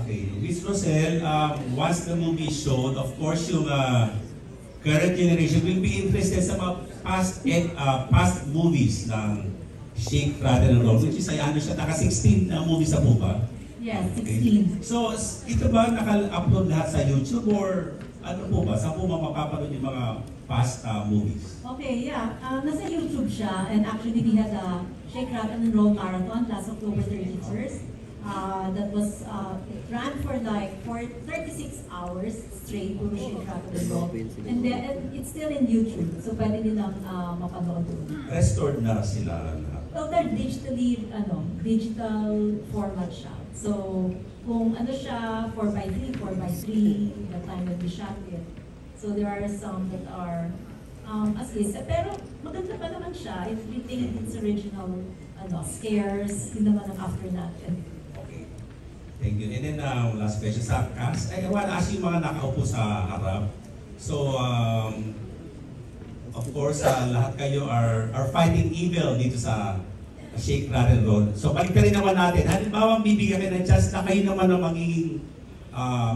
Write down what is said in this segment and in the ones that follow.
Okay, Miss Rosel, once the movie is shown, of course yung current generation will be interested sa mga past movies ng Shake, Rattle, and Roll, which is ano siya, naka-16 na movies sa po ba? Yes, 16. So, ito ba naka-upload lahat sa YouTube or ano po ba? Saan po mapapanood yung mga past movies? Okay, yeah. Nasa YouTube siya, and actually we had a Shake, Rattle, and Roll marathon last October 31st. That was, it ran for like 36 hours straight to Shake, Rattle, and Roll. And then, it's still in YouTube, so pwede nilang mapanood doon. Restored na sila lahat. So, they're digital format siya. So, kung ano siya, 4x3, 4x3, the time that we shot it. So, there are some that are, as is, pero maganda pa naman siya. It retained its original, scares, yun naman ang after natin. Thank you. And then last question sa cast. I want to ask yung mga nakaupo sa harap. So, of course, lahat kayo are fighting evil dito sa Shake, Rattle, Roll. So, balik rin naman natin. Halimbawa, bibigyan kayo ng chance na kayo naman ang magiging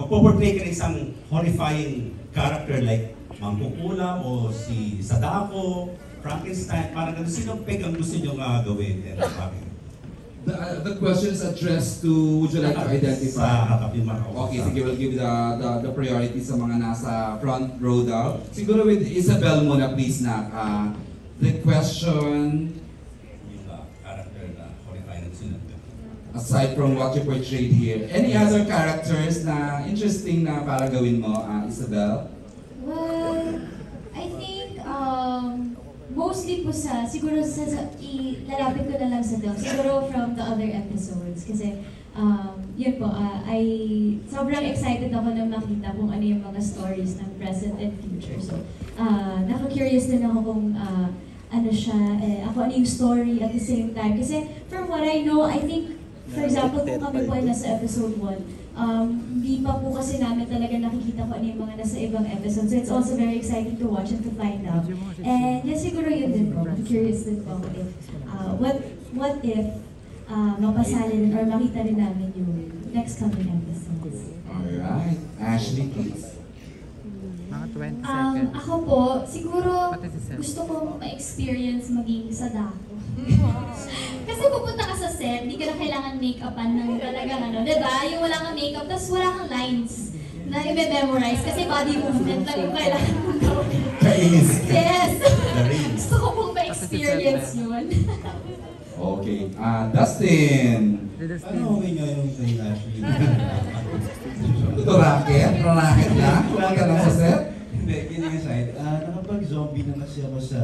magpo-portray ka ng isang horrifying character like Mangkukulam o si Sadako, Frankenstein. Parang ganun. Sino peg ang gusto nyo gawin? And bakit? The question is addressed to, would you like to identify? Okay, sige, we'll give the priority sa mga nasa front row daw. Siguro with Isabel muna, please, na. The question, aside from what you portrayed here, any other characters na interesting na para gawin mo, Isabel? Well, I think, mostly po siguro ilalapit ko na lang sa Del, siguro from the other episodes. Kasi, yun po, sobrang excited ako na makita kung ano yung mga stories ng present and future. So, naka-curious din ako kung ano siya, ako ano yung story at the same time. Kasi, from what I know, I think, for example, kung kami po ay nasa episode 1, hindi pa po kasi namin talaga nakikita ko ano yung mga nasa ibang episodes. So it's also very exciting to watch and to find out. And yes, siguro yun din po. I'm curious din po if, what if mapasali rin or makita rin namin yung next coming episodes. Alright. Ashley, please. Ako po, siguro gusto ko ma-experience maging Sadako. Kasi pupunta ka sa set, hindi ka na kailangan make-upan ng talagang diba? Yung wala kang make-up, tapos wala kang lines na i-memorize kasi body movement lang yung kailangan mong gawin. Yes! Gusto ko pong ma-experience yun. Okay. Dustin! Ano okay nyo yung kay Ashley? Ito racket? Racket na? Kumaga lang sa set? Hindi, kidding aside. Nakapag-zombie na kasi ako sa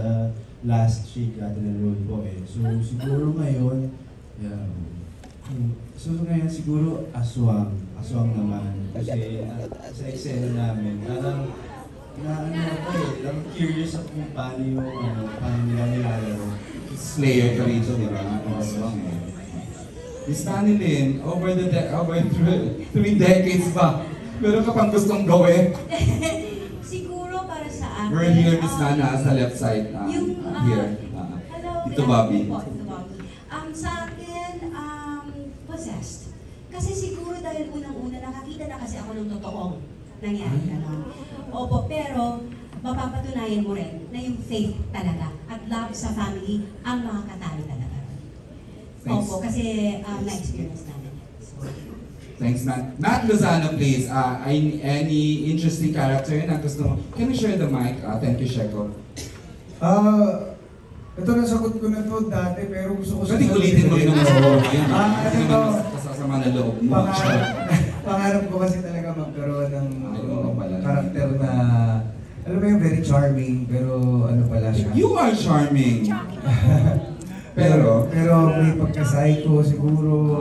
last Shake, Rattle, and Roll po eh. So siguro ngayon, siguro aswang. Aswang naman. Kasi sa eksena namin, parang curious ako kung paano nila nilalaro. Slayer ka rito, di ba? Aswang eh. Miss Tanilin, over 3 decades ba? Meron ka pang gustong gawin? Siguro para sa akin. We're here, Miss Nana, sa left side. Here. Ito, Bobby. Sa akin, possessed. Kasi siguro dahil unang-una, nakakita na kasi ako ng totoong nangyari na lang. Opo, pero mapapatunayan mo rin na yung faith talaga at love sa family ang makakatali talaga. Opo, kasi na-experience namin. Thanks, Matt. Matt Lozano, please. Any interesting character na gusto mo? Can we share the mic? Thank you, Sheko. Ito nasagot ko na ito dati, pero gusto ko Pwede ulitin mo rin ang loob. Ito, kasasama na loob mo. Pangarap ko kasi talaga magkaroon ng karakter na, alam mo yung very charming, pero ano pala siya. You are charming! Pero may pagka-psycho siguro,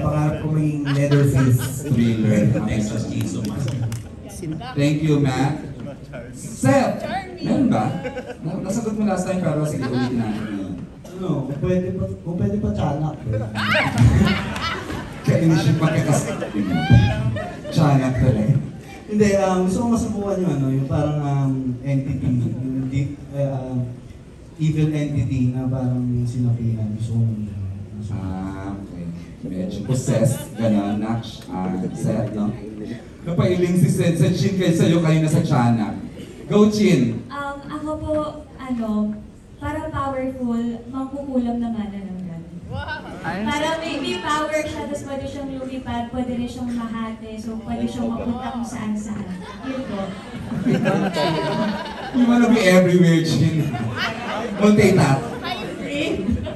pangarap ko maging Leatherface. Thriller. Thank you, Matt. Seth! Meron ba? Nasagot mo last time pero sige ulitin natin. Kung pwede pa tiyanak. Kaya inisip magkakasakit mo. Tiyanak talaga. Hindi, gusto ko masubukan yung parang entity, yung evil entity na parang sinapihan. Gusto ko Okay. medyo possessed, gano'n, set, no? Napailing si Chin kayo sa'yo kayo na sa tiyanak. Go, Chin! Ako po, para powerful, mangkukulam na mana ng gano'n. Para may power siya, tapos pwede siyang lumipad, pwede rin siyang mahate, so pwede siyang mapunta kung saan-saan. Yun po. You wanna be everywhere, Chin. Multitask.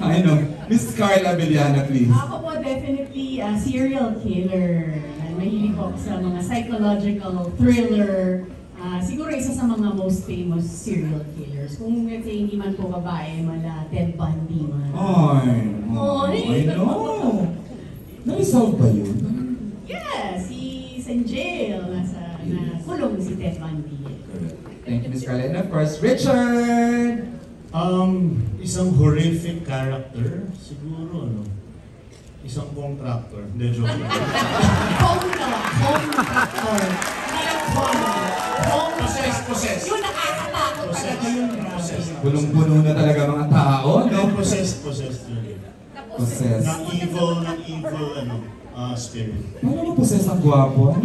I know. Miss Carla Villana, please. Ako po definitely a serial killer. Mahilig ako sa mga psychological thriller. Siguro isa sa mga most famous serial killers. Kung hindi man po babae, mala Ted Bundy man. I know. Naisolve ba yun? Yes, he's in jail. Nasa kulong si Ted Bundy. Thank you, Miss Carla. And of course, Richard! Isang horrific character, siguro, isang contractor. Hindi, joke lang. Contractor. Possessed. Yung nakakatakot talaga yun. Punong-puno na talaga mga tao, no? Possessed yun. Possessed. Ng evil, spirit. Paano mo possessed ang gwapo?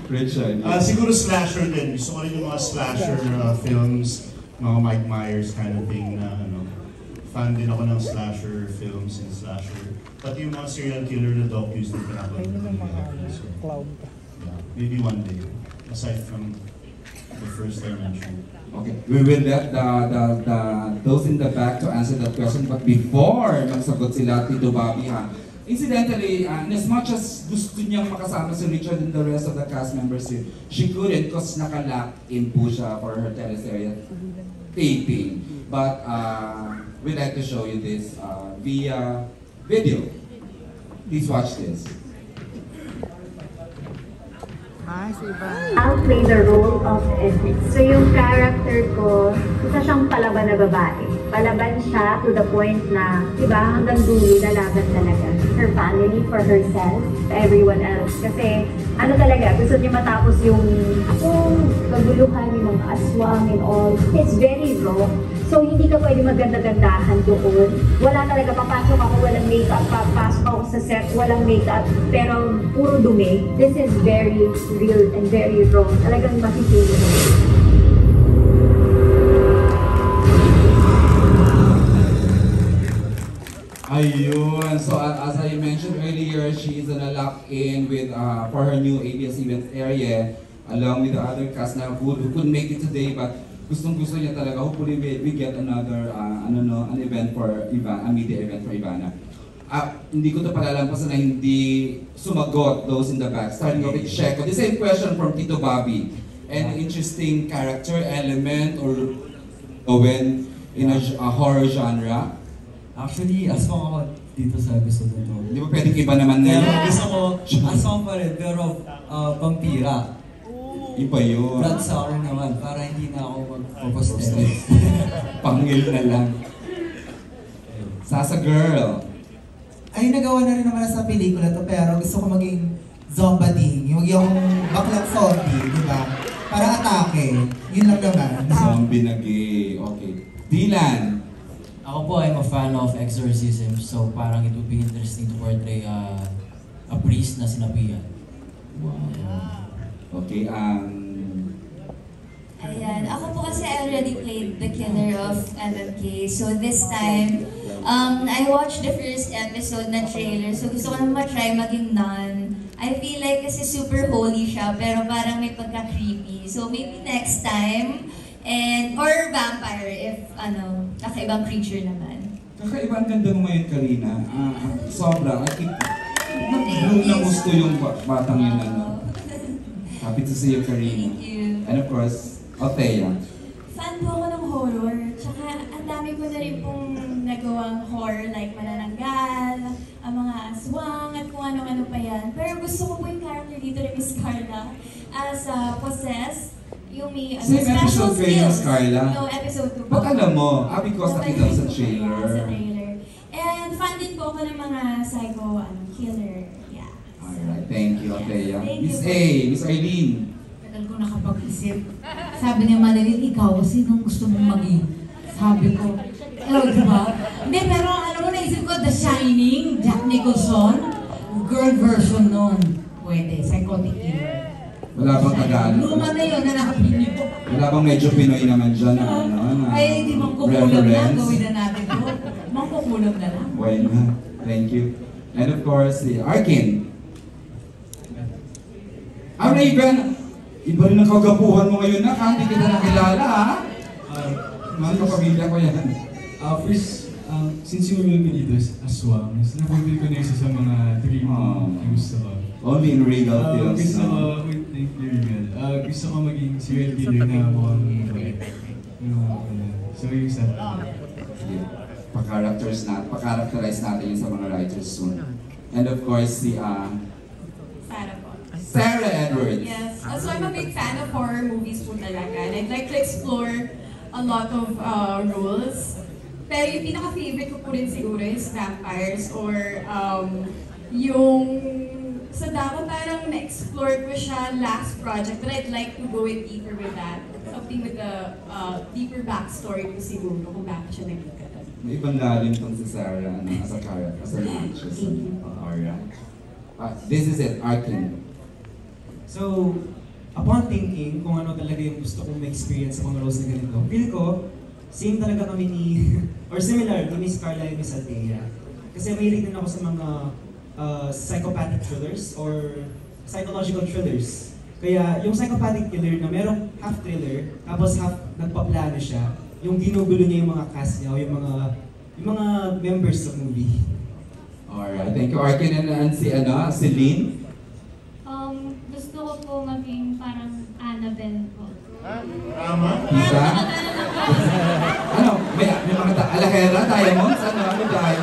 Richard. Siguro slasher din. Gusto ko rin yung mga slasher films, mga Mike Myers kind of thing na fan din ako ng slasher films and slasher. Pati yung mga serial killer na docus na pinapanood ko. Maybe one day, aside from the first I mentioned. Okay, we will let those in the back to answer that question. But before magsagot sila, Tito Bobby, incidentally, as much as gusto niyang makasama si Richard and the rest of the cast members, she couldn't because naka-lock in po siya for her teleserye taping. But we'd like to show you this via video. Please watch this. I'll play the role of Edith. So yung character ko, isa siyang palaban na babae. Palaban siya to the point na, diba, hanggang dulo, lalaban talaga. Her family, for herself, to everyone else. Kasi, talaga, gusto niya matapos yung kaguluhan, yung mga aswang and all. It's very raw. So, hindi ka pwede maganda-gandahan doon. Wala talaga, papasok ako, walang makeup, papasok ako sa set, walang makeup, pero puro dumi. This is very real and very raw. Talagang makikita mo. Ayun. So as I mentioned earlier, she is gonna lock in with for her new ABS-CBN area along with the other cast na who couldn't make it today, but gustong-gusto niya talaga. Hopefully we get another an event for Ivana, a media event for Ivana. Hindi ko to palalampasan na hindi sumagot those in the back. Starting off with Sheko. The same question from Tito Bobby. An interesting character element or when in a horror genre? Actually, aswang ako dito sa episode na to. Di ba pwedeng iba naman Pero ngayon? gusto ko, aswang pa rin, pero vampira. Iba yun. Blood sucker naman, para hindi na ako mag-prosthetic. Pangil na lang. Sasa girl. Ay, nagawa na rin naman sa pelikula to, pero gusto ko maging zombading. Yung baklang zombie, di ba? Para atake. Yun lang naman. Zombie na gay. Okay. Dylan. Ako po, I'm a fan of exorcism, so parang it would be interesting to portray a priest na sinabihan. Wow. Okay, Ayan, ako po kasi I already played the killer of MMK. So this time, I watched the first episode na trailer. So gusto ko naman matry maging nun. I feel like kasi super holy siya, pero parang may pagka-creepy. So maybe next time, or vampire if kakaibang creature naman. Kakaiba ang ganda mo ngayon, Karina. Sobra. I think, nag-bloom na gusto yung batang yun, Happy to see you, Karina. Thank you. And of course, Althea. Fan po ako ng horror. Tsaka ang dami ko na rin pong nagawang horror like Manananggal, ang mga aswang at kung ano-ano pa yan. Pero gusto ko po yung character dito ni Miss Carla as Possessed. Yung may Same special episode kayo, Miss skills. Carla? No, episode 2 po. Ba't alam mo? Because nakita mo sa trailer. Sa trailer. And fan din po ako ng mga psycho killer. Yeah. Alright, thank you, Althea. Thank Miss you. A, Miss Eileen. Tagal ko nakapag-isip. Sabi niya, Marilyn, ikaw, sinong gusto mong maging? Sabi ko, di ba? Hindi, pero alam mo, naisip ko, The Shining, Jack Nicholson, girl version nun. Pwede, psychotic killer. Wala bang Tagalog? Luma na yun, nanakapin niyo. Wala bang medyo Pinoy naman dyan na ano? Ay, di mangkukulam na, gawin na natin to. Mangkukulam na lang. Why not? Thank you. And of course, the Arkin. Raven, iba rin ang kagapuhan mo ngayon na, hindi kita nakilala, ha? Mga kapamilya ko yan. First, since yung role ko dito as Aswang, napagpil ko na isa sa mga dream gusto ko. Only in Regal Films. Gusto ko, thank you Regal. Gusto ko maging serial killer na mukhang so yung isa. Pa-characterize natin yun sa mga writers soon. And of course, si Sarah po. Sarah Edwards. Yes. So I'm a big fan of horror movies po talaga. And I'd like to explore a lot of roles. Pero yung pinaka-favorite ko po rin siguro is vampires or yung sa Dako parang na-explore ko siya last project, but I'd like to go in deeper with that. Something with a deeper backstory ko siguro kung bakit siya naging ganun. May ibang lalim tong si Sarah as a character, as an actress. Alright. This is it, Arkin. So, upon thinking kung ano talaga yung gusto kong ma-experience sa mga roles na ganito, feel ko, same talaga kami ni, or similar ni Miss Carla and Miss Althea. Kasi mahilig din ako sa mga psychopathic thrillers or psychological thrillers. Kaya yung psychopathic killer na merong half thriller, tapos half nagpaplano siya, yung ginugulo niya yung mga cast niya o yung mga members sa movie. Alright, thank you Arkin and si Lynn. Gusto ko po maging parang Annabelle po. Tama? Tita? Ano? May mga alahera, diamonds? Ano tayo?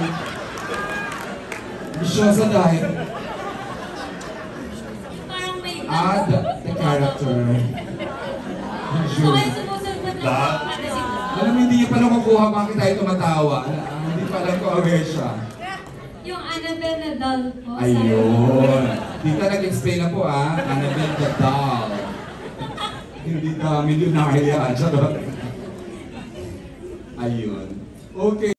Bisyosa dahil. Parang may the character. Alam mo, hindi niya pa nakukuha bakit tayo tumatawa. Hindi pa alam ko aware siya. Yung Annabelle na doll po. Ayun. Dita nag-explain na po Annabelle the doll. Hindi ka milyonarya. Ayun. Okay.